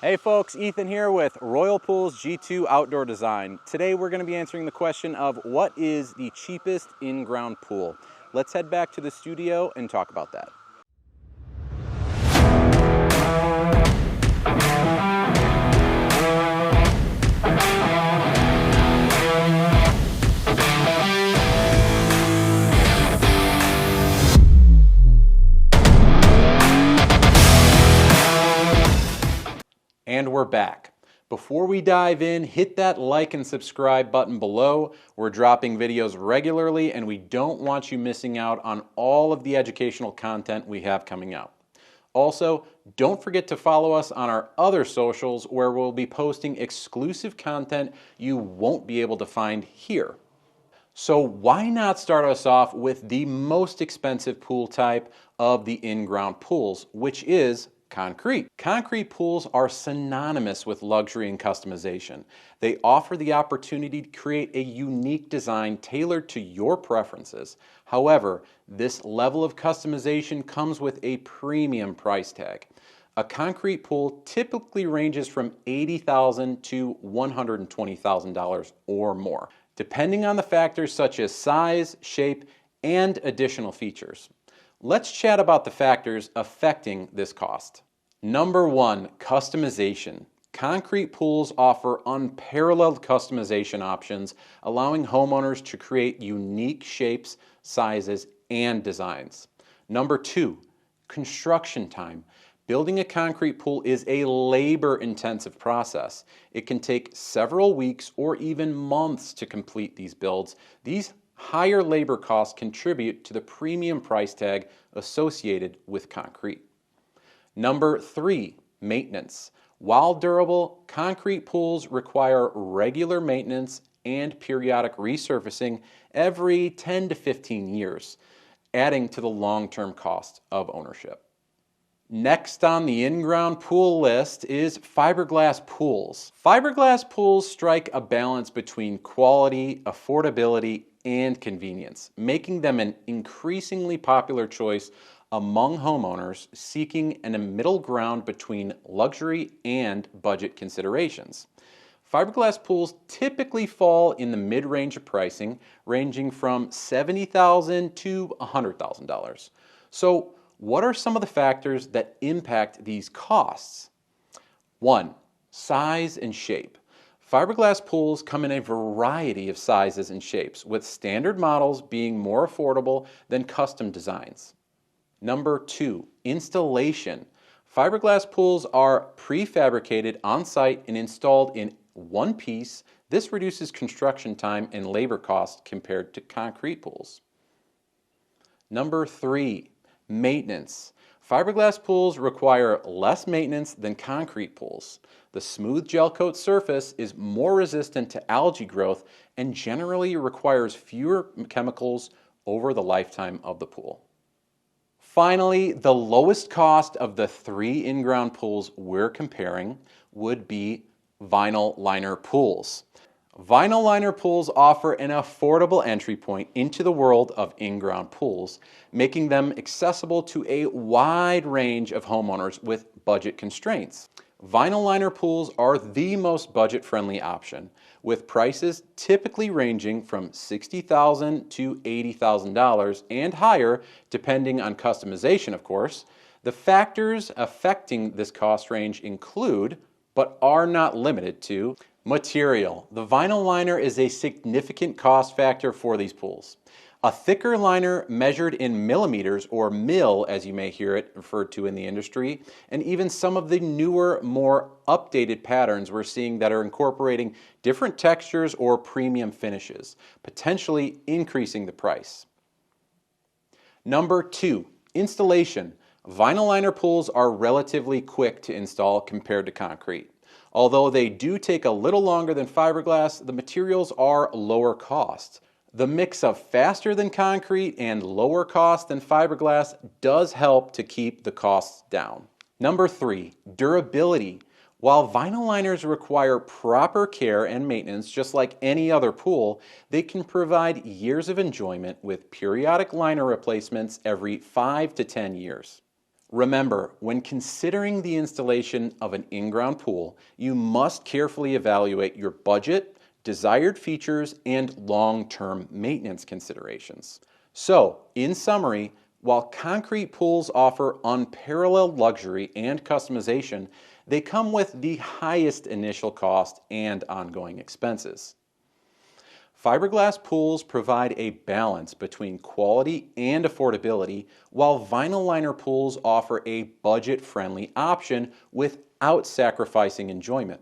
Hey folks, Ethan here with Royal Pool's G2 Outdoor Design. Today we're going to be answering the question of what is the cheapest in-ground pool. Let's head back to the studio and talk about that. And we're back. Before we dive in, hit that like and subscribe button below. We're dropping videos regularly and we don't want you missing out on all of the educational content we have coming out. Also, don't forget to follow us on our other socials where we'll be posting exclusive content you won't be able to find here. So why not start us off with the most expensive pool type of the in-ground pools, which is concrete. Concrete pools are synonymous with luxury and customization. They offer the opportunity to create a unique design tailored to your preferences. However, this level of customization comes with a premium price tag. A concrete pool typically ranges from $80,000 to $120,000 or more, depending on the factors such as size, shape, and additional features. Let's chat about the factors affecting this cost. Number one, customization. Concrete pools offer unparalleled customization options, allowing homeowners to create unique shapes, sizes, and designs. Number two, construction time. Building a concrete pool is a labor-intensive process. It can take several weeks or even months to complete these builds. These higher labor costs contribute to the premium price tag associated with concrete. Number three, maintenance. While durable, concrete pools require regular maintenance and periodic resurfacing every 10 to 15 years, adding to the long-term cost of ownership. Next on the in-ground pool list is fiberglass pools. Fiberglass pools strike a balance between quality, affordability, and convenience, making them an increasingly popular choice among homeowners seeking a middle ground between luxury and budget considerations. Fiberglass pools typically fall in the mid-range of pricing, ranging from $70,000 to $100,000. So, what are some of the factors that impact these costs? 1. Size and shape. Fiberglass pools come in a variety of sizes and shapes, with standard models being more affordable than custom designs. Number 2. Installation. Fiberglass pools are prefabricated on-site and installed in one piece. This reduces construction time and labor costs compared to concrete pools. Number 3. Maintenance. Fiberglass pools require less maintenance than concrete pools. The smooth gel coat surface is more resistant to algae growth and generally requires fewer chemicals over the lifetime of the pool. Finally, the lowest cost of the three in-ground pools we're comparing would be vinyl liner pools. Vinyl liner pools offer an affordable entry point into the world of in-ground pools, making them accessible to a wide range of homeowners with budget constraints. Vinyl liner pools are the most budget-friendly option, with prices typically ranging from $60,000 to $80,000 and higher, depending on customization, of course. The factors affecting this cost range include, but are not limited to, material. The vinyl liner is a significant cost factor for these pools. A thicker liner measured in millimeters, or mil as you may hear it referred to in the industry, and even some of the newer, more updated patterns we're seeing that are incorporating different textures or premium finishes, potentially increasing the price. Number 2, installation. Vinyl liner pools are relatively quick to install compared to concrete. Although they do take a little longer than fiberglass, the materials are lower cost. The mix of faster than concrete and lower cost than fiberglass does help to keep the costs down. Number 3, durability. While vinyl liners require proper care and maintenance just like any other pool, they can provide years of enjoyment with periodic liner replacements every 5 to 10 years. Remember, when considering the installation of an in-ground pool, you must carefully evaluate your budget, desired features, and long-term maintenance considerations. So, in summary, while concrete pools offer unparalleled luxury and customization, they come with the highest initial cost and ongoing expenses. Fiberglass pools provide a balance between quality and affordability, while vinyl liner pools offer a budget-friendly option without sacrificing enjoyment.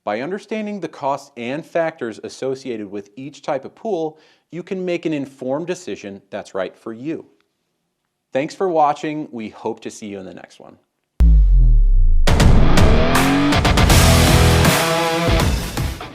By understanding the costs and factors associated with each type of pool, you can make an informed decision that's right for you. Thanks for watching. We hope to see you in the next one.